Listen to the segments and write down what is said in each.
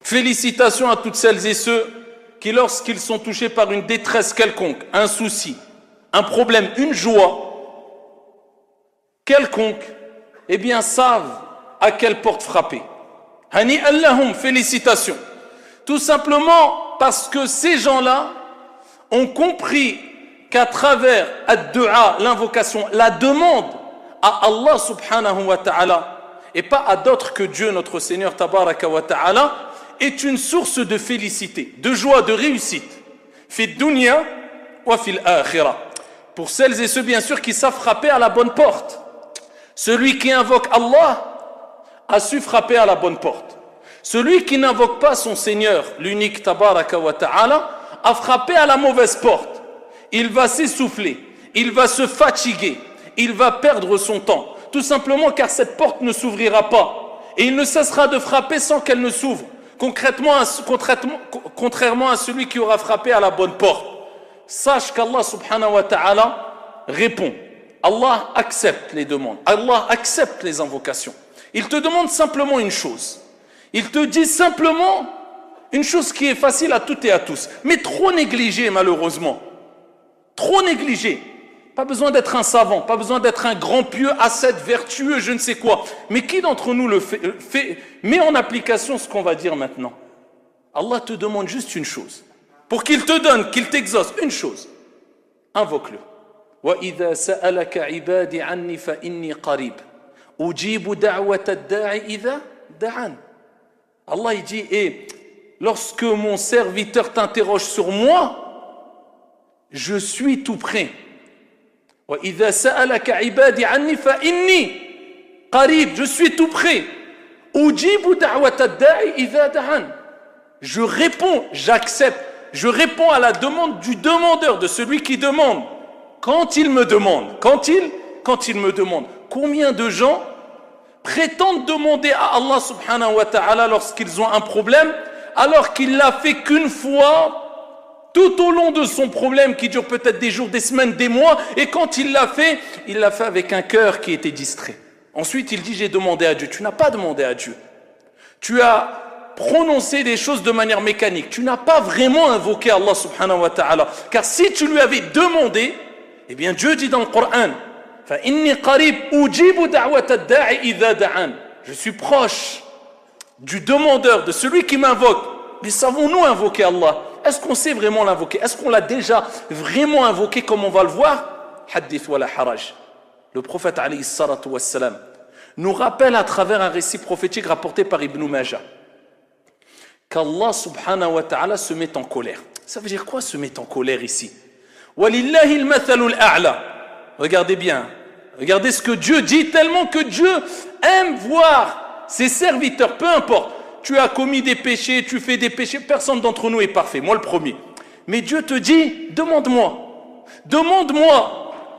Félicitations à toutes celles et ceux qui, lorsqu'ils sont touchés par une détresse quelconque, un souci, un problème, une joie quelconque, eh bien savent à quelle porte frapper. Hani Allahum, félicitations. Tout simplement parce que ces gens-là ont compris qu'à travers ad-du'a, l'invocation, la demande à Allah subhanahu wa ta'ala et pas à d'autres que Dieu, notre Seigneur tabaraka wa ta'ala, est une source de félicité, de joie, de réussite. Fi dunya wa fil akhirah. Pour celles et ceux bien sûr qui savent frapper à la bonne porte. Celui qui invoque Allah a su frapper à la bonne porte. Celui qui n'invoque pas son Seigneur, l'unique tabaraka wa ta'ala, a frappé à la mauvaise porte. Il va s'essouffler, il va se fatiguer, il va perdre son temps. Tout simplement car cette porte ne s'ouvrira pas. Et il ne cessera de frapper sans qu'elle ne s'ouvre. Contrairement à celui qui aura frappé à la bonne porte. Sache qu'Allah subhanahu wa ta'ala répond. Allah accepte les demandes. Allah accepte les invocations. Il te demande simplement une chose. Il te dit simplement une chose qui est facile à toutes et à tous, mais trop négligée malheureusement. Trop négligée. Pas besoin d'être un savant, pas besoin d'être un grand pieux, ascète, vertueux, je ne sais quoi. Mais qui d'entre nous met en application ce qu'on va dire maintenant? Allah te demande juste une chose. Pour qu'il te donne, qu'il t'exauce, une chose. Invoque-le. وَإِذَا سَأَلَكَ عِبَادِ عَنِّي فَإِنِّي قَرِيبٌ أُجِيبُ دَعْوَةَ الدَّاعِ إِذَا دَعَانِ. Allah il dit, et lorsque mon serviteur t'interroge sur moi, je suis tout près. وَإِذَا سَأَلَكَ عِبَادِ عَنِّي فَإِنِّي قَرِيبٌ. Je suis tout près. أُجِيبُ دَعْوَةَ الدَّاعِ إِذَا دَعَانِ. Je réponds, j'accepte. Je réponds à la demande du demandeur, de celui qui demande. Quand il me demande, quand il me demande, combien de gens prétendent demander à Allah subhanahu wa ta'ala lorsqu'ils ont un problème, alors qu'il l'a fait qu'une fois tout au long de son problème qui dure peut-être des jours, des semaines, des mois, et quand il l'a fait avec un cœur qui était distrait. Ensuite il dit j'ai demandé à Dieu. Tu n'as pas demandé à Dieu. Tu as prononcé des choses de manière mécanique. Tu n'as pas vraiment invoqué Allah subhanahu wa ta'ala. Car si tu lui avais demandé, eh bien Dieu dit dans le Coran, فَإِنِّي قَرِيبٌ أُجِيبُ دَعْوَةَ الدَّاعِ إِذَا دَعَانِ. Je suis proche du demandeur, de celui qui m'invoque. Mais savons-nous invoquer Allah? Est-ce qu'on sait vraiment l'invoquer? Est-ce qu'on l'a déjà vraiment invoqué comme on va le voir? Hadith wa la haraj. Le prophète alayhi salatu wassalam nous rappelle à travers un récit prophétique rapporté par Ibn Majah qu'Allah subhanahu wa ta'ala se met en colère. Ça veut dire quoi se met en colère ici? Walillahi al-mathalul a'la. Regardez bien, regardez ce que Dieu dit, tellement que Dieu aime voir ses serviteurs, peu importe. Tu as commis des péchés, tu fais des péchés, personne d'entre nous est parfait, moi le premier. Mais Dieu te dit, demande-moi,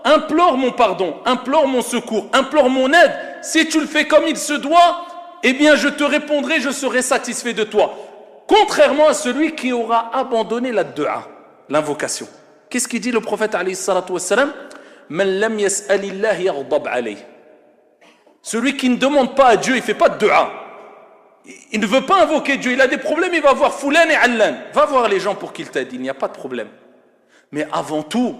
implore mon pardon, implore mon secours, implore mon aide. Si tu le fais comme il se doit, eh bien je te répondrai, je serai satisfait de toi. Contrairement à celui qui aura abandonné la dua, l'invocation. Qu'est-ce qu'il dit le prophète alayhi salatu wassalam? Man lam yas'alillah yaghdab alayh. Celui qui ne demande pas à Dieu, il ne fait pas de dua. Il ne veut pas invoquer Dieu, il a des problèmes, il va voir Foulan et Allan. Va voir les gens pour qu'ils t'aident, il n'y a pas de problème. Mais avant tout,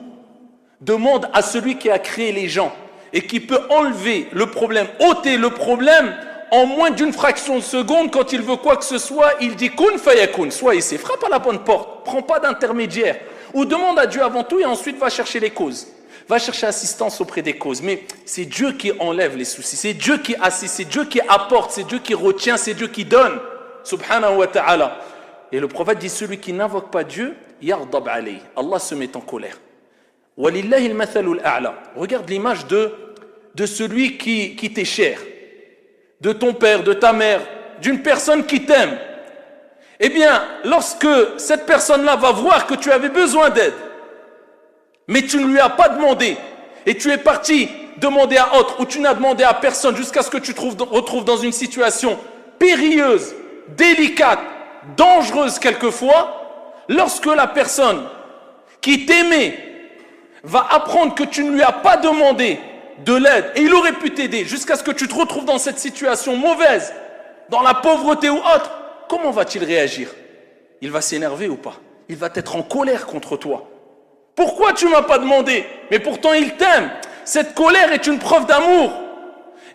demande à celui qui a créé les gens et qui peut enlever le problème, ôter le problème en moins d'une fraction de seconde. Quand il veut quoi que ce soit, il dit kun fayakun, soit ici, frappe à la bonne porte, prends pas d'intermédiaire. Ou demande à Dieu avant tout et ensuite va chercher les causes. Va chercher assistance auprès des causes. Mais c'est Dieu qui enlève les soucis. C'est Dieu qui assiste. C'est Dieu qui apporte. C'est Dieu qui retient. C'est Dieu qui donne. Subhanahu wa ta'ala. Et le prophète dit celui qui n'invoque pas Dieu, yaghdab alayh. Allah se met en colère. Walillahi al-mathalul a'la. Regarde l'image de celui qui t'est cher. De ton père, de ta mère, d'une personne qui t'aime. Eh bien, lorsque cette personne-là va voir que tu avais besoin d'aide, mais tu ne lui as pas demandé, et tu es parti demander à autre, ou tu n'as demandé à personne, jusqu'à ce que tu te retrouves dans une situation périlleuse, délicate, dangereuse quelquefois, lorsque la personne qui t'aimait va apprendre que tu ne lui as pas demandé de l'aide, et il aurait pu t'aider, jusqu'à ce que tu te retrouves dans cette situation mauvaise, dans la pauvreté ou autre, comment va-t-il réagir? Il va s'énerver ou pas? Il va être en colère contre toi. Pourquoi tu ne m'as pas demandé? Mais pourtant il t'aime. Cette colère est une preuve d'amour.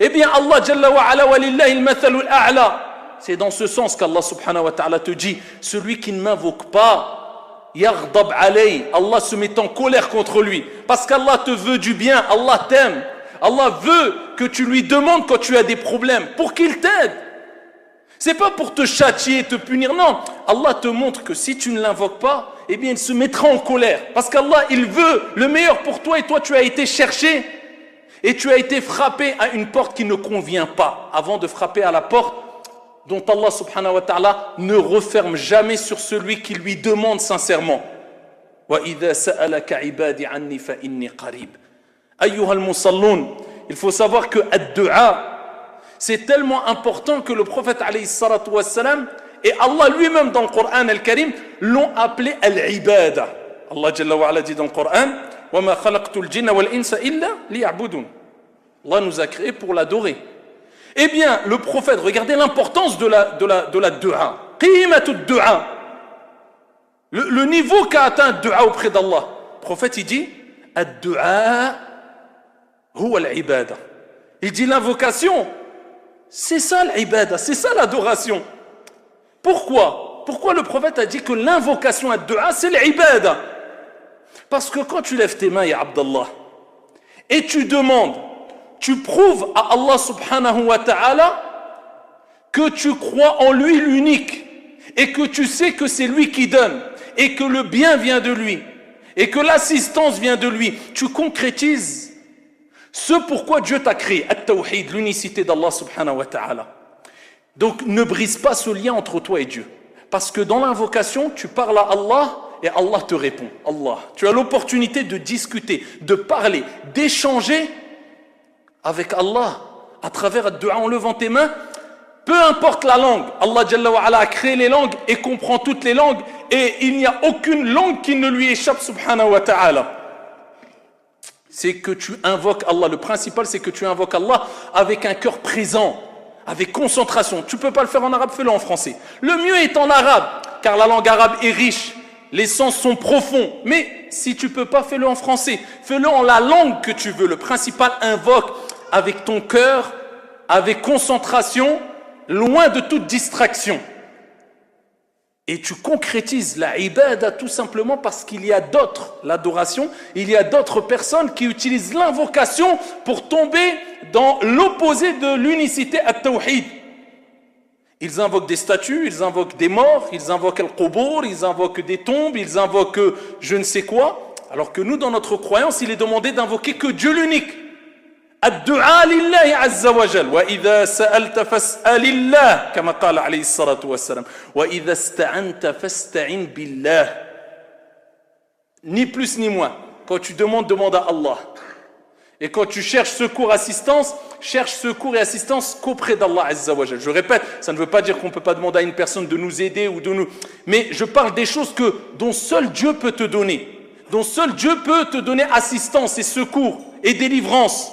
Eh bien Allah Jalla wa ala wa lillahi al-mathalul a'la. C'est dans ce sens qu'Allah subhanahu wa ta'ala te dit, celui qui ne m'invoque pas, yaghdab alayhi, Allah se met en colère contre lui. Parce qu'Allah te veut du bien, Allah t'aime. Allah veut que tu lui demandes quand tu as des problèmes, pour qu'il t'aide. C'est pas pour te châtier, te punir, non. Allah te montre que si tu ne l'invoques pas, eh bien il se mettra en colère. Parce qu'Allah, il veut le meilleur pour toi et toi tu as été cherché et tu as été frappé à une porte qui ne convient pas. Avant de frapper à la porte dont Allah subhanahu wa ta'ala ne referme jamais sur celui qui lui demande sincèrement. وَإِذَا سَأَلَكَ عِبَادِ عَنِّي فَإِنِّي قَرِيبٌ. أيها المصلون, il faut savoir que ad-du'a, c'est tellement important que le prophète alayhi salatu wassalam et Allah lui-même dans le Coran al-Karim l'ont appelé al-ibada. Allah Jalla wa ala dit dans le Coran وَمَا خَلَقْتُ الْجِنَّ وَالْإِنسَ إِلَّا لِيَعْبُدُونَ. Allah nous a créés pour l'adorer. Eh bien, le prophète, regardez l'importance de la du'a. Qimatu du'a. Le niveau qu'a atteint le du'a auprès d'Allah. Le prophète, il dit ad-du'a huwa al-ibada. Il dit l'invocation, c'est ça l'ibada, c'est ça l'adoration. Pourquoi? Pourquoi le prophète a dit que l'invocation à dua, c'est l'ibada? Parce que quand tu lèves tes mains, ya Abdallah, et tu demandes, tu prouves à Allah subhanahu wa ta'ala que tu crois en lui l'unique, et que tu sais que c'est lui qui donne, et que le bien vient de lui, et que l'assistance vient de lui. Tu concrétises ce pourquoi Dieu t'a créé, at-tawhid, l'unicité d'Allah subhanahu wa ta'ala. Donc ne brise pas ce lien entre toi et Dieu. Parce que dans l'invocation, tu parles à Allah et Allah te répond. Allah. Tu as l'opportunité de discuter, de parler, d'échanger avec Allah à travers ad-du'a en levant tes mains. Peu importe la langue, Allah Jalla wa ala a créé les langues et comprend toutes les langues et il n'y a aucune langue qui ne lui échappe subhanahu wa ta'ala. C'est que tu invoques Allah. Le principal, c'est que tu invoques Allah avec un cœur présent, avec concentration. Tu ne peux pas le faire en arabe, fais-le en français. Le mieux est en arabe, car la langue arabe est riche, les sens sont profonds. Mais si tu ne peux pas, fais-le en français. Fais-le en la langue que tu veux. Le principal, invoque avec ton cœur, avec concentration, loin de toute distraction. Et tu concrétises la ibada tout simplement parce qu'il y a d'autres, l'adoration, il y a d'autres personnes qui utilisent l'invocation pour tomber dans l'opposé de l'unicité at-tawhid. Ils invoquent des statues, ils invoquent des morts, ils invoquent al-qubur, ils invoquent des tombes, ils invoquent je ne sais quoi. Alors que nous, dans notre croyance, il est demandé d'invoquer que Dieu l'unique. الدعاء لله عز وجل وإذا سألت فاسأل الله كما قال عليه الصلاة والسلام وإذا استعنت فاستعن بالله. Ni plus ni moins. Quand tu demandes, demande à Allah. Et quand tu cherches secours, assistance, cherche secours et assistance qu'auprès d'Allah Azza wa Jal. Je répète, ça ne veut pas dire qu'on ne peut pas demander à une personne de nous aider ou de nous... Mais je parle des choses dont seul Dieu peut te donner. Dont seul Dieu peut te donner assistance et secours et délivrance.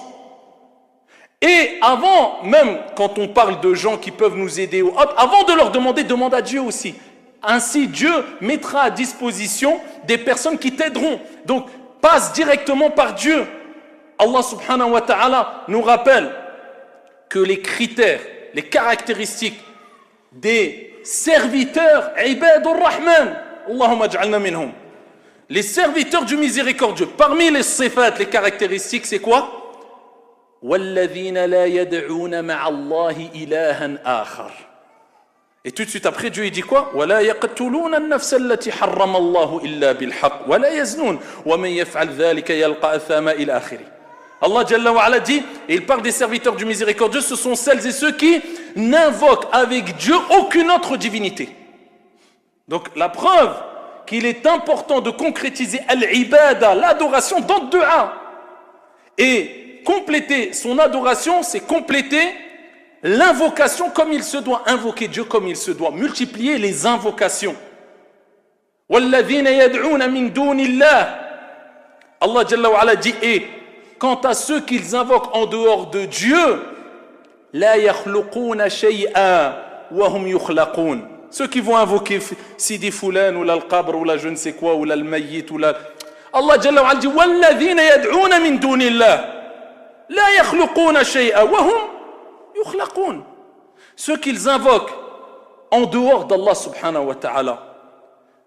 Et avant, même quand on parle de gens qui peuvent nous aider, avant de leur demander, demande à Dieu aussi. Ainsi, Dieu mettra à disposition des personnes qui t'aideront. Donc, passe directement par Dieu. Allah subhanahu wa ta'ala nous rappelle que les critères, les caractéristiques des serviteurs, ibadur rahman, Allahumma ja'alna minhum, les serviteurs du miséricordieux, parmi les sifat, les caractéristiques, c'est quoi? وَالَّذِينَ لَا يَدْعُونَ مَعَ اللَّهِ إِلَهًا آخَرَ. Et tout de suite après, Dieu il dit quoi? وَلَا يَقْتُلُونَ النَّفْسَ الَّتِي حَرَّمَ اللَّهُ إِلَّا بِالْحَقِّ وَلَا يَزْنُونَ وَمَنْ يَفْعَلْ ذَلِكَ يَلْقَى أَثَامًا إِلَى آخِرِهِ. Allah Jalla wa ala dit, et il parle des serviteurs du miséricordieux, ce sont celles et ceux qui n'invoquent avec Dieu aucune autre divinité. Donc la preuve qu'il est important de concrétiser al-ibada, l'adoration dans le dua. Et compléter son adoration, c'est compléter l'invocation comme il se doit, invoquer Dieu comme il se doit, multiplier les invocations. وَالَّذِينَ يَدْعُونَ مِن دُونِ اللَّهِ. Allah Jalla wa ala dit, et quant à ceux qu'ils invoquent en dehors de Dieu, لَا يَخْلُقُونَ شَيْئًا وَهُمْ يُخْلَقُونَ. Ceux qui vont invoquer Sidi Foulan ou l'Al-Qabr ou la je ne sais quoi ou l'Al-Mayyit ou la... Allah Jalla wa Ala dit وَالَّذِينَ يَدْعُونَ مِن دُونِ اللَّهِ لَا يَخْلُقُونَ شَيْئًا وَهُمْ يُخْلَقُونَ. Ceux qu'ils invoquent en dehors d'Allah subhanahu wa ta'ala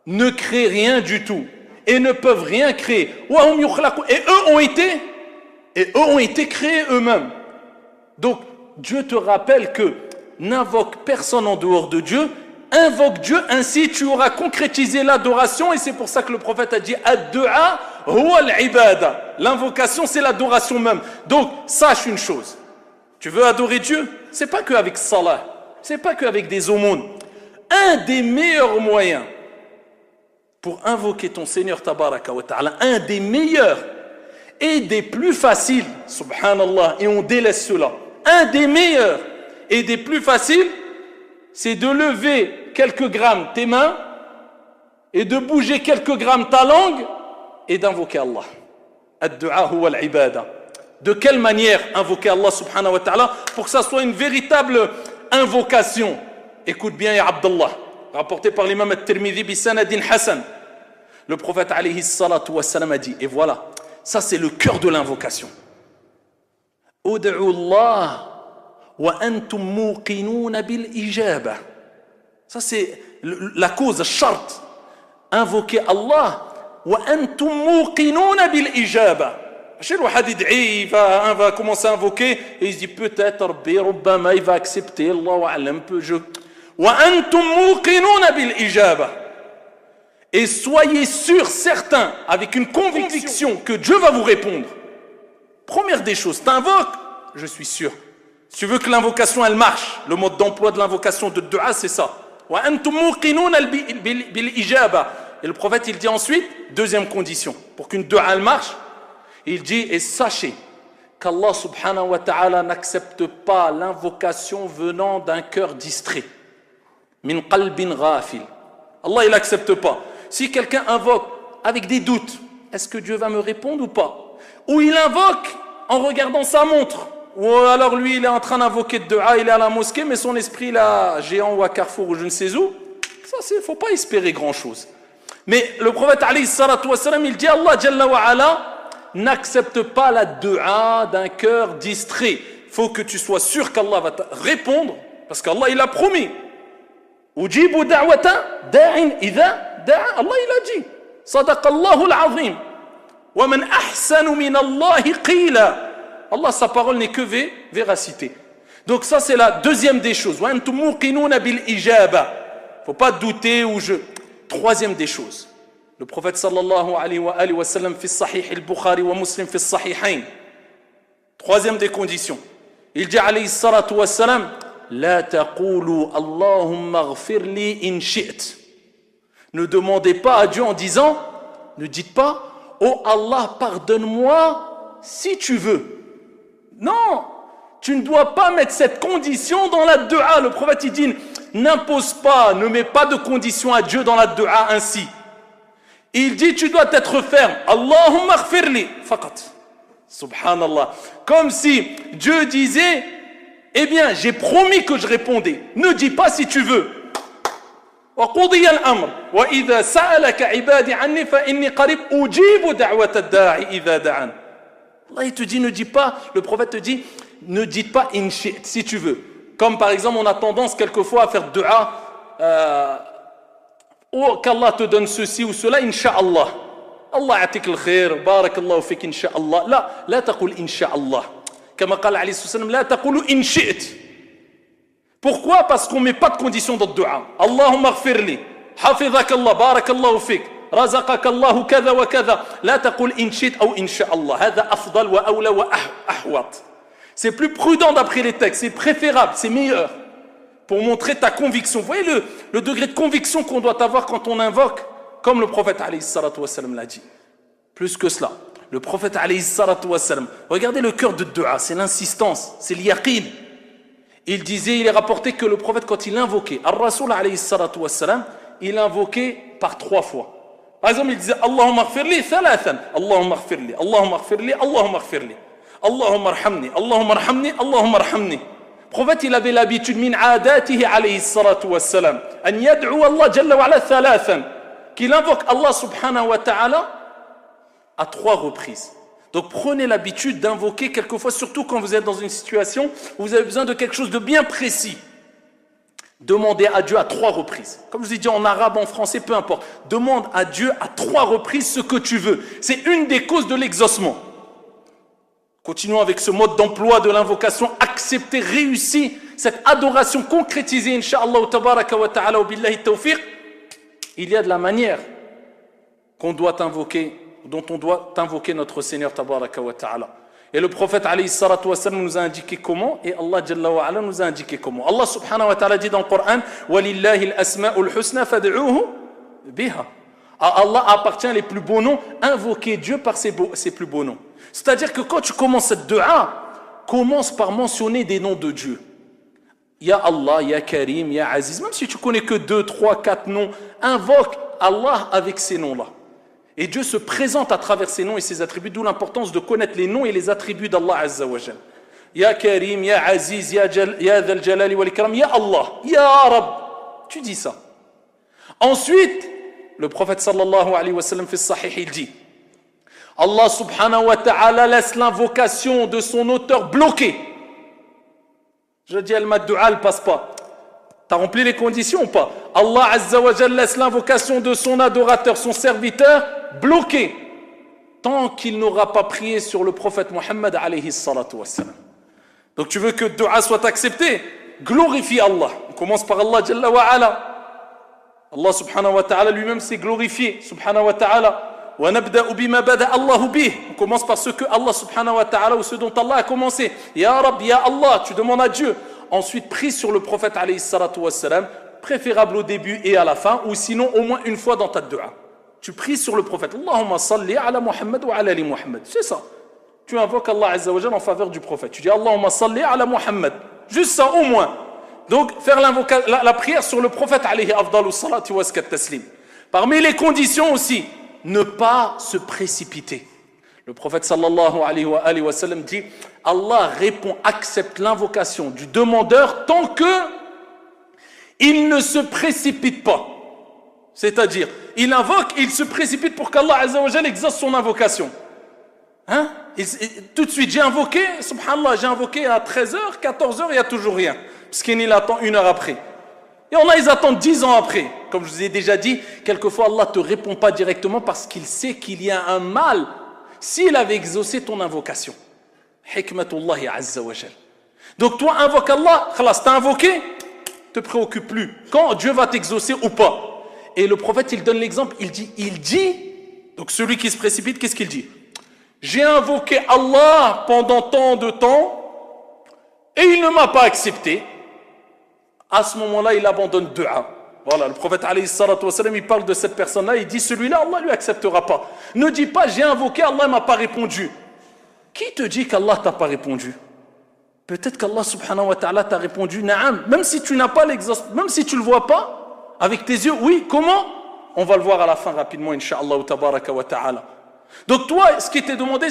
ne créent rien du tout et ne peuvent rien créer. وَهُمْ يُخْلَقُونَ. Et eux ont été créés eux-mêmes. Donc Dieu te rappelle que n'invoque personne en dehors de Dieu, invoque Dieu, ainsi tu auras concrétisé l'adoration. Et c'est pour ça que le prophète a dit ad-du'a huwa al-ibada. L'invocation c'est l'adoration même. Donc sache une chose, tu veux adorer Dieu, c'est pas qu'avec salat, c'est pas qu'avec des aumônes. Un des meilleurs moyens pour invoquer ton Seigneur tabaraka wa ta'ala, un des meilleurs et des plus faciles, subhanallah, et on délaisse cela, un des meilleurs et des plus faciles, c'est de lever quelques grammes tes mains et de bouger quelques grammes ta langue et d'invoquer Allah. Ad-du'a huwa al-ibada. De quelle manière invoquer Allah subhanahu wa ta'ala pour que ça soit une véritable invocation? Écoute bien, ya Abdallah, rapporté par l'imam al-Tirmidhi bi sanadin hasan. Le prophète alayhi salatu wa salam a dit, et voilà, ça c'est le cœur de l'invocation. Ud'u Allah wa antum muqinuna bil ijaba. Ça c'est la cause, le shart. Invoquer Allah wa antum muqinuna bil ijaba. Chez le hadith, il va commencer à invoquer et il se dit peut-être Rabbi Rubbama il va accepter, Allahu a'lam, wa antum muqinuna bil ijaba. Et soyez sûrs, certains, avec une conviction que Dieu va vous répondre. Première des choses, t'invoques, je suis sûr. Si tu veux que l'invocation elle marche, le mode d'emploi de l'invocation de dua c'est ça. Wa antum muqinuna bil ijaba. Et le prophète il dit ensuite, deuxième condition, pour qu'une dua elle marche, il dit, et sachez qu'Allah subhanahu wa ta'ala n'accepte pas l'invocation venant d'un cœur distrait. Min qalbin ghafil. Allah il n'accepte pas. Si quelqu'un invoque avec des doutes, est-ce que Dieu va me répondre ou pas? Ou il invoque en regardant sa montre, ou alors lui il est en train d'invoquer de dua, il est à la mosquée, mais son esprit il est à Géant ou à Carrefour ou je ne sais où. Ça c'est, faut pas espérer grand chose. Mais le prophète alayhi salatu wa salam, il dit Allah Jalla wa Ala n'accepte pas la dua d'un cœur distrait. Il faut que tu sois sûr qu'Allah va te répondre, parce qu'Allah il a promis. Ujibu da'wata da'in idha da'a. Allah il a dit Sadaqa Allahu al-azim. Wa man ahsanu min Allahi qila. Allah sa parole n'est que véracité. Donc ça c'est la deuxième des choses. Wa antum muqinuna bil ijaba. Faut pas douter ou je. Troisième des choses. Le prophète sallallahu alayhi wa sallam fi sahih al-Bukhari wa Muslim fi sahihain. Troisième des conditions. Il dit alayhi salatu wa salam la taqulu Allahumma ighfir li in shi'ta. Ne demandez pas à Dieu en disant, ne dites pas, oh Allah, pardonne-moi si tu veux. Non, tu ne dois pas mettre cette condition dans la dua. Le prophète il dit, n'impose pas, ne mets pas de condition à Dieu dans la dua ainsi. Il dit, tu dois être ferme. Allahumma ighfirli, faqat. Subhanallah. Comme si Dieu disait, eh bien, j'ai promis que je répondais. Ne dis pas si tu veux. وقضي الأمر وإذا سألك عبادي عني فإني قريب أجيب دعوة الداعي إذا دعان. Allah il te dit ne dis pas, le prophète te dit ne dites pas in shi't si tu veux. Comme par exemple on a tendance quelquefois à faire dua ou qu'Allah te donne ceci ou cela insha'Allah. Allah ya'tik al-khair, barakallahu fik insha'Allah. لا تقول إن شاء الله. كما قال عليه الصلاة والسلام لا تقول إن شئت. Pourquoi? Parce qu'on ne met pas de condition dans le dua. Allahumma ighfirli, hafizakallah, barakallahu fik, razaqakallahu kadha wa kadha. La taqul in shit ou insha'Allah. Hada afdal wa awla wa ahwat. C'est plus prudent d'après les textes, c'est préférable, c'est meilleur. Pour montrer ta conviction. Vous voyez le degré de conviction qu'on doit avoir quand on invoque, comme le prophète alayhi salatu wa salam l'a dit. Plus que cela, le prophète alayhi salatu wa salam, regardez le cœur de dua, c'est l'insistance, c'est l'yaqin. Il disait, il est rapporté que le prophète, quand il invoquait, Ar-Rasoul alayhi salatu wassalam, il invoquait par 3 fois. Par exemple, il disait, Allahumma ighfirli thalathan, Allahumma ighfirli, Allahumma ighfirli, Allahumma ighfirli, Allahumma arhamni, Allahumma arhamni, Allahumma arhamni. prophète, il avait l'habitude, min adatihi alayhi salatu wassalam, an yad'u Allah jalla wa ala thalathan, qu'il invoque Allah subhanahu wa ta'ala à 3 reprises. Donc prenez l'habitude d'invoquer quelquefois, surtout quand vous êtes dans une situation où vous avez besoin de quelque chose de bien précis. Demandez à Dieu à 3 reprises. Comme je vous ai dit en arabe, en français, peu importe. Demande à Dieu à 3 reprises ce que tu veux. C'est une des causes de l'exaucement. Continuons avec ce mode d'emploi de l'invocation. Accepter, réussir cette adoration concrétisée, Inch'Allah, tabaraka wa ta'ala, wa billahi tawfiq. Il y a de la manière qu'on doit invoquer, dont on doit invoquer notre Seigneur, tabaraka wa ta'ala. Et le prophète alayhi salatu wa sallam nous a indiqué comment, et Allah jalla wa ala nous a indiqué comment. Allah subhanahu wa ta'ala dit dans le Coran, walillahi al-asma'ul husna fad'uhu biha. À Allah appartient les plus beaux noms, invoquez Dieu par ses plus beaux noms. C'est-à-dire que quand tu commences cette dua, commence par mentionner des noms de Dieu. Ya Allah, Ya Karim, Ya Aziz, même si tu connais que 2, 3, 4 noms, invoque Allah avec ces noms-là. Et Dieu se présente à travers ses noms et ses attributs, d'où l'importance de connaître les noms et les attributs d'Allah Azza wa Jal. Ya Karim, Ya Aziz, Ya Dhal Jalali wal Ikram, Ya Allah, Ya Rab. Tu dis ça. Ensuite, le prophète sallallahu alayhi wa sallam fait sahih, il dit Allah subhanahu wa ta'ala laisse l'invocation de son auteur bloquée. Je dis al-maddu'a ne passe pas. T'as rempli les conditions ou pas? Allah Azza wa Jal laisse l'invocation de son adorateur, son serviteur, bloqué tant qu'il n'aura pas prié sur le prophète Mohammed alayhi salatu wassalam. Donc tu veux que dua soit accepté? Glorifie Allah. On commence par Allah Jalla wa ala. Allah subhanahu wa ta'ala lui-même s'est glorifié. Subhanahu wa ta'ala. Wa nabda'u bima bada Allahu bih. On commence par ce que Allah subhanahu wa ta'ala ou ce dont Allah a commencé. Ya Rab, Ya Allah, tu demandes à Dieu. Ensuite, prie sur le prophète alayhi salatu wassalam, préférable au début et à la fin, ou sinon au moins une fois dans ta dua. Tu pries sur le prophète. Allahumma salli ala Muhammad wa ala ali Muhammad. C'est ça. Tu invoques Allah Azza wa Jalla en faveur du prophète. Tu dis Allahumma salli ala Muhammad. Juste ça au moins. Donc faire la prière sur le prophète alayhi afdalu salati wa askat taslim. Parmi les conditions aussi, ne pas se précipiter. Le prophète sallallahu alayhi wa sallam dit Allah répond, accepte l'invocation du demandeur tant que il ne se précipite pas. C'est-à-dire, il invoque, il se précipite pour qu'Allah Azza wa Jalla exauce son invocation. Hein? Tout de suite, j'ai invoqué, subhanallah, j'ai invoqué à 13h, 14h, il n'y a toujours rien. Parce qu'il attend 1 heure après. Et Allah, ils attendent 10 ans après. Comme je vous ai déjà dit, quelquefois Allah ne te répond pas directement parce qu'il sait qu'il y a un mal s'il avait exaucé ton invocation. Hikmatullahi Azza wa Jal. Donc toi, invoque Allah, khalas, t'as invoqué, te préoccupe plus. Quand Dieu va t'exaucer ou pas. Et le prophète, il donne l'exemple, il dit, donc celui qui se précipite, qu'est-ce qu'il dit? J'ai invoqué Allah pendant tant de temps et il ne m'a pas accepté. À ce moment-là, il abandonne dua. Voilà, le prophète alayhi salatu wassalam, il parle de cette personne-là, il dit celui-là, Allah ne lui acceptera pas. Ne dis pas j'ai invoqué, Allah ne m'a pas répondu. Qui te dit qu'Allah t'a pas répondu? Peut-être qu'Allah subhanahu wa ta'ala t'a répondu na'am, même si tu n'as pas l'exaucement, même si tu ne le vois pas avec tes yeux. Oui, comment? On va le voir à la fin rapidement, incha'Allah tabaraka wa ta'ala. Donc toi, ce qui t'est demandé,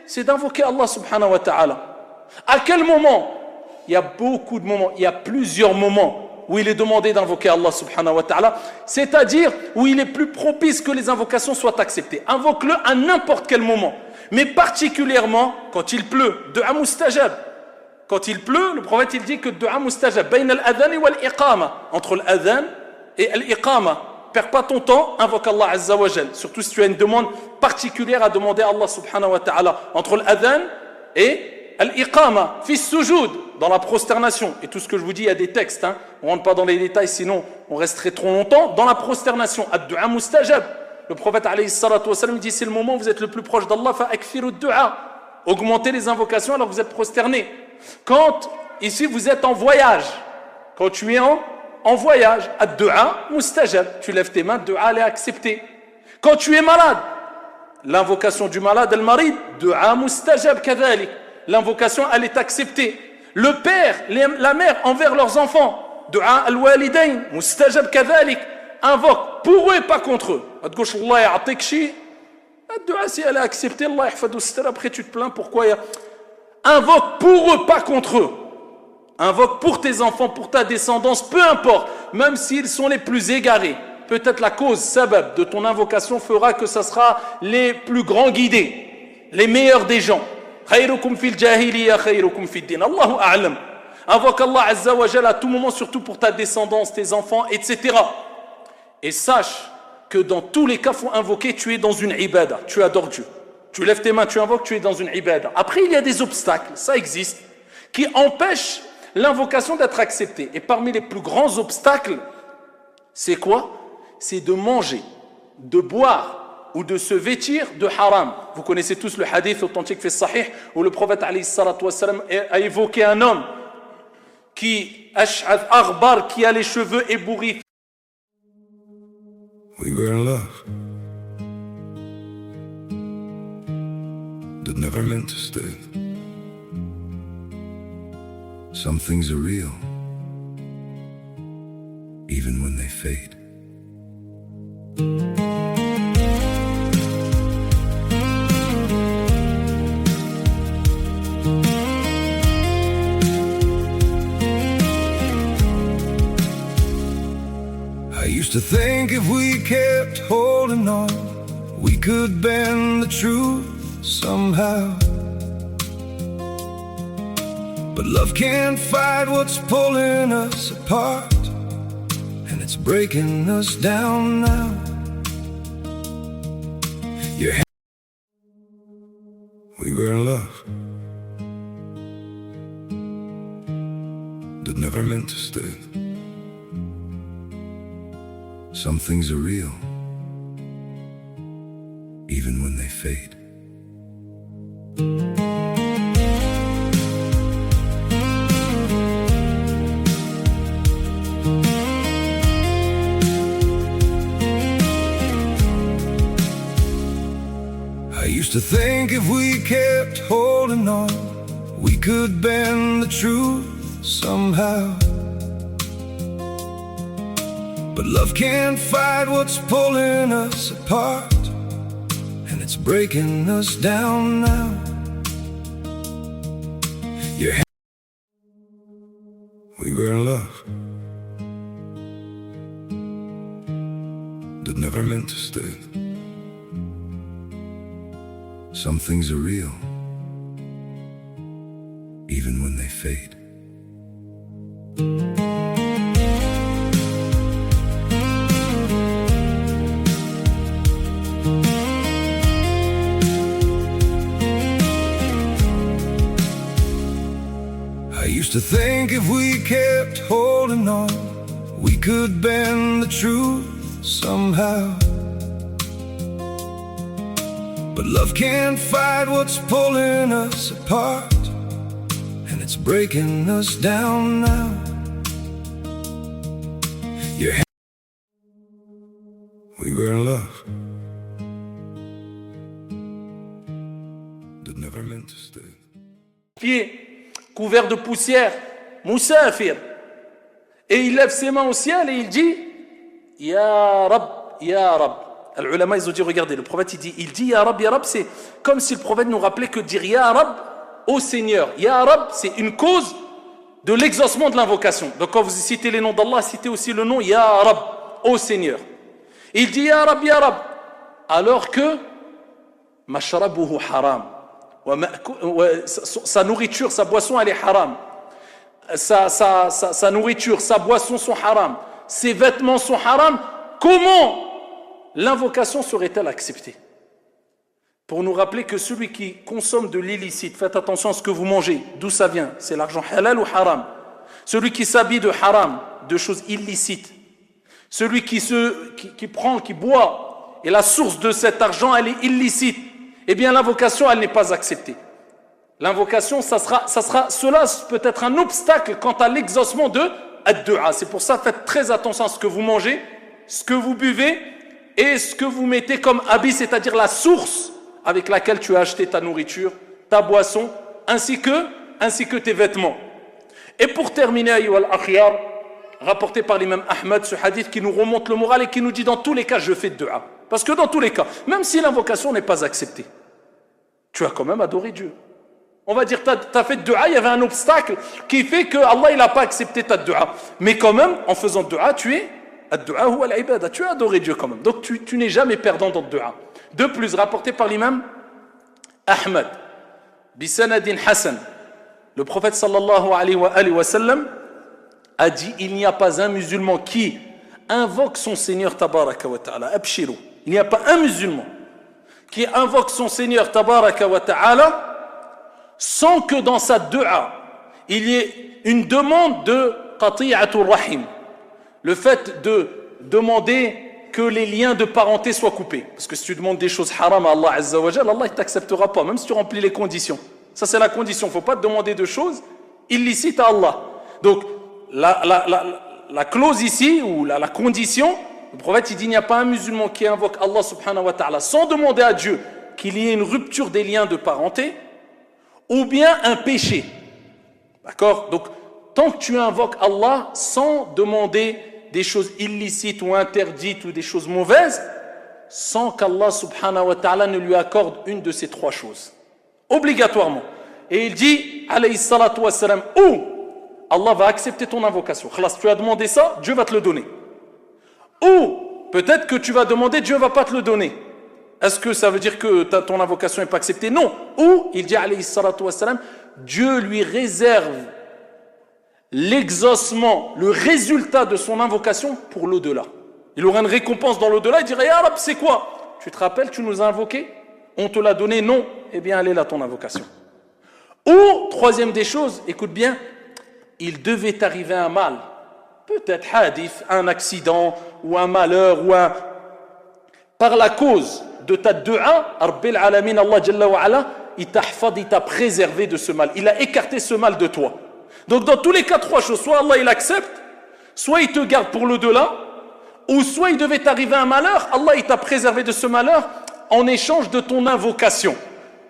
c'est d'invoquer Allah subhanahu wa ta'ala. À quel moment? Il y a beaucoup de moments, il y a plusieurs moments où il est demandé d'invoquer Allah subhanahu wa ta'ala, c'est-à-dire où il est plus propice que les invocations soient acceptées. Invoque-le à n'importe quel moment, mais particulièrement quand il pleut, dua mustajab. Quand il pleut, le prophète il dit que dua mustajab, bayna al-adhan wal iqama, entre l'adhan et al-iqama. Perds pas ton temps, invoque Allah Azza wa Jal. Surtout si tu as une demande particulière à demander à Allah subhanahu wa ta'ala, entre l'adhan et al-iqama, fi sujud, dans la prosternation. Et tout ce que je vous dis, il y a des textes, hein. On ne rentre pas dans les détails, sinon on resterait trop longtemps. Dans la prosternation, ad-du'a mustajab. Le prophète alayhi salatu wa sallam dit c'est le moment où vous êtes le plus proche d'Allah, fa akfiru ad-du'a. Augmentez les invocations alors vous êtes prosterné. Quand ici vous êtes en voyage, quand tu es en voyage, ad-du'a mustajab. Tu lèves tes mains, ad-du'a est accepté. Quand tu es malade, l'invocation du malade, al-marid, du'a mustajab kadhalik. L'invocation, elle est acceptée. Le père, la mère envers leurs enfants, dua al-walidain, mustajab kadhalik, invoque pour eux et pas contre eux. Allah ya'tik shi, dua si elle est acceptée, Allah yahfadou star, après tu te plains pourquoi invoque pour eux, pas contre eux. Invoque pour tes enfants, pour ta descendance, peu importe, même s'ils sont les plus égarés. Peut-être la cause, sabab, de ton invocation fera que ça sera les plus grands guidés, les meilleurs des gens. Khayrukum fil jahiliya, khayrukum fid din. Allahu a'lam. Invoque Allah Azza wa Jalla à tout moment, surtout pour ta descendance, tes enfants, etc. Et sache que dans tous les cas, il faut invoquer, tu es dans une ibada, tu adores Dieu. Tu lèves tes mains, tu invoques, tu es dans une ibada. Après, il y a des obstacles, ça existe, qui empêchent l'invocation d'être acceptée. Et parmi les plus grands obstacles, c'est quoi? C'est de manger, de boire ou de se vêtir de haram. Vous connaissez tous le hadith authentique fait sahih où le prophète alayhi salatu wassalam a évoqué un homme qui ash'ath aghbar, qui a les cheveux ébouriffés. We were in love, but never meant to stay. Some things are real, even when they fade. I used to think if we kept holding on, we could bend the truth somehow. But love can't fight what's pulling us apart, and it's breaking us down now. We were in love, but never meant to stay. Some things are real, even when they fade. I used to think if we kept holding on, we could bend the truth somehow. But love can't fight what's pulling us apart, and it's breaking us down now. We were in love, but never meant to stay. Some things are real, even when they fade. I used to think if we kept holding on, we could bend the truth somehow. But love can't fight what's pulling us apart, and it's breaking us down now. We were in love, but never meant to stay. Pieds couverts de poussière, Moussafir. Et il lève ses mains au ciel et il dit Ya Rab, Ya Rab. Les ulama, ils ont dit, regardez, le prophète il dit Ya Rab, c'est comme si le prophète nous rappelait que dire Ya Rab au Seigneur. Ya Rab, c'est une cause de l'exaucement de l'invocation. Donc quand vous citez les noms d'Allah, citez aussi le nom Ya Rab, au Seigneur. Il dit Ya Rab, alors que mashrabuhu haram. Sa nourriture, sa boisson, elle est haram. Sa nourriture, sa boisson sont haram. Ses vêtements sont haram. Comment l'invocation serait-elle acceptée? Pour nous rappeler que celui qui consomme de l'illicite, faites attention à ce que vous mangez, d'où ça vient, c'est l'argent halal ou haram. Celui qui s'habille de haram, de choses illicites, celui qui prend, qui boit, et la source de cet argent, elle est illicite, eh bien l'invocation, elle n'est pas acceptée. L'invocation, cela peut être un obstacle quant à l'exaucement de ad-du'a. C'est pour ça, faites très attention à ce que vous mangez, ce que vous buvez, et ce que vous mettez comme habit, c'est-à-dire la source avec laquelle tu as acheté ta nourriture, ta boisson, ainsi que tes vêtements. Et pour terminer, ayyuhal akhyar, rapporté par l'imam Ahmad, ce hadith qui nous remonte le moral et qui nous dit dans tous les cas, je fais dua. Parce que dans tous les cas, même si l'invocation n'est pas acceptée, tu as quand même adoré Dieu. On va dire, tu as fait dua, il y avait un obstacle qui fait que Allah, il n'a pas accepté ta dua. Mais quand même, en faisant dua, tu as adoré Dieu quand même. Donc tu n'es jamais perdant dans le dua. De plus, rapporté par l'imam Ahmad, bisanadin Hassan, le prophète sallallahu alayhi wa sallam a dit, il n'y a pas un musulman qui invoque son Seigneur tabaraka wa ta'ala, abshiru. Il n'y a pas un musulman qui invoque son Seigneur tabaraka wa ta'ala sans que dans sa dua, il y ait une demande de qati'atul rahim. Le fait de demander que les liens de parenté soient coupés. Parce que si tu demandes des choses haram à Allah Azza wa Jalla, Allah ne t'acceptera pas, même si tu remplis les conditions. Ça c'est la condition, il ne faut pas te demander de choses illicites à Allah. Donc la clause ici, ou la condition, le prophète il dit, il n'y a pas un musulman qui invoque Allah subhanahu wa ta'ala sans demander à Dieu qu'il y ait une rupture des liens de parenté, ou bien un péché. D'accord? Donc, tant que tu invoques Allah sans demander des choses illicites ou interdites ou des choses mauvaises, sans qu'Allah subhanahu wa ta'ala ne lui accorde une de ces trois choses. Obligatoirement. Et il dit, alayhi salatu wa salam, ou Allah va accepter ton invocation. Khalas, tu as demandé ça, Dieu va te le donner. Ou peut-être que tu vas demander, Dieu ne va pas te le donner. Est-ce que ça veut dire que ton invocation n'est pas acceptée? Non. Ou, il dit, alayhi salatu wa salam, Dieu lui réserve l'exaucement, le résultat de son invocation pour l'au-delà. Il aura une récompense dans l'au-delà, il dirait, ya Rab, c'est quoi? Tu te rappelles, tu nous as invoqué? On te l'a donné? Non. Eh bien, elle est là, ton invocation. Ou, troisième des choses, écoute bien, il devait arriver un mal, peut-être hadith, un accident, ou un malheur, par la cause de ta dua, Rabbil Alamin, Allah Jalla wa Ala, il t'a préservé de ce mal, il a écarté ce mal de toi. Donc dans tous les cas, trois choses, soit Allah il accepte, soit il te garde pour l'au-delà, ou soit il devait t'arriver un malheur, Allah il t'a préservé de ce malheur en échange de ton invocation.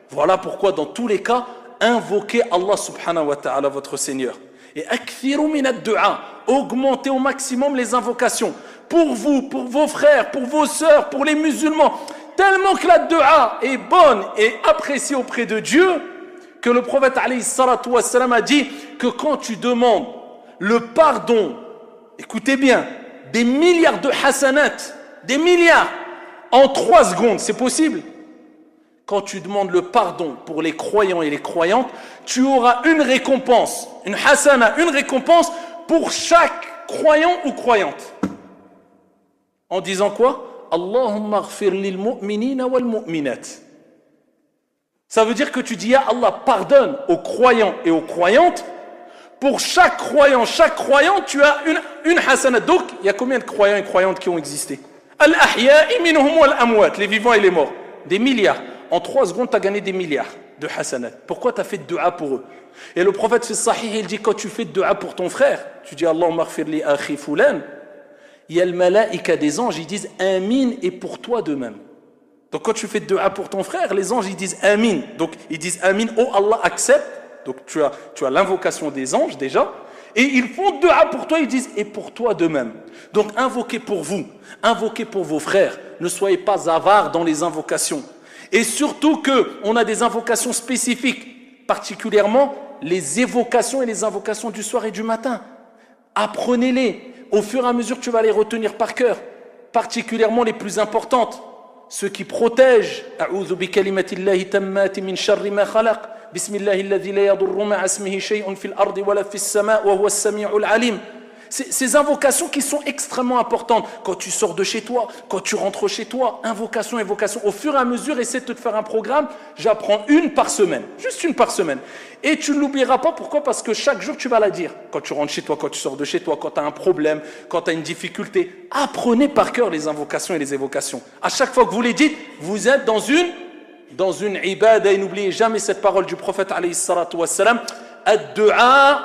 Voilà pourquoi dans tous les cas, invoquez Allah subhanahu wa ta'ala, votre Seigneur. Et akthiru min ad-du'a, augmentez au maximum les invocations pour vous, pour vos frères, pour vos sœurs, pour les musulmans, tellement que la du'a est bonne et appréciée auprès de Dieu, que le prophète alayhi salatu wa salam a dit que quand tu demandes le pardon, écoutez bien, des milliards de hasanat, des milliards, en 3 secondes, c'est possible? Quand tu demandes le pardon pour les croyants et les croyantes, tu auras une récompense, une hasana, une récompense pour chaque croyant ou croyante. En disant quoi? Allahumma ghfir lil mu'minina wal mu'minat. Ça veut dire que tu dis, Allah pardonne aux croyants et aux croyantes. Pour chaque croyant, chaque croyante, tu as une hasana. Donc, il y a combien de croyants et croyantes qui ont existé? Al-ahya'i minhum wal amwat, les vivants et les morts. Des milliards. En 3 secondes, tu as gagné des milliards de hasanat. Pourquoi tu as fait de dua pour eux? Et le prophète fait sahih, il dit, quand tu fais de dua pour ton frère, tu dis, Allahumma ghfir li akhi fulan, il y a le malaïka des anges, ils disent, amin, et pour toi de même. Donc quand tu fais de dua pour ton frère, les anges ils disent amin. Donc ils disent amin, oh Allah accepte. Donc tu as l'invocation des anges déjà. Et ils font de dua pour toi, ils disent et pour toi de même. Donc invoquez pour vous, invoquez pour vos frères. Ne soyez pas avares dans les invocations. Et surtout qu'on a des invocations spécifiques, particulièrement les évocations et les invocations du soir et du matin. Apprenez-les. Au fur et à mesure que tu vas les retenir par cœur, particulièrement les plus importantes. Ceux qui protègent. A'udhu bi kalimatillahi tammati min sharri ma khalaq. Bismillahi alladhi la yadurru ma'a ismihi shay'un fil ardi wa la fis sama' wa huwa as-sami'ul 'alim. Ces invocations qui sont extrêmement importantes. Quand tu sors de chez toi, quand tu rentres chez toi, invocation, invocation. Au fur et à mesure, essaie de te faire un programme. J'apprends une par semaine, juste une par semaine. Et tu ne l'oublieras pas. Pourquoi? Parce que chaque jour, tu vas la dire. Quand tu rentres chez toi, quand tu sors de chez toi, quand tu as un problème, quand tu as une difficulté. Apprenez par cœur les invocations et les évocations. À chaque fois que vous les dites, vous êtes dans une ibada. Et n'oubliez jamais cette parole du prophète alayhi salatu wa salam. Ad-du'a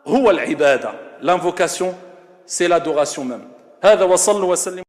huwa al-ibada. L'invocation, c'est l'adoration même. هذا وصلوا وسلموا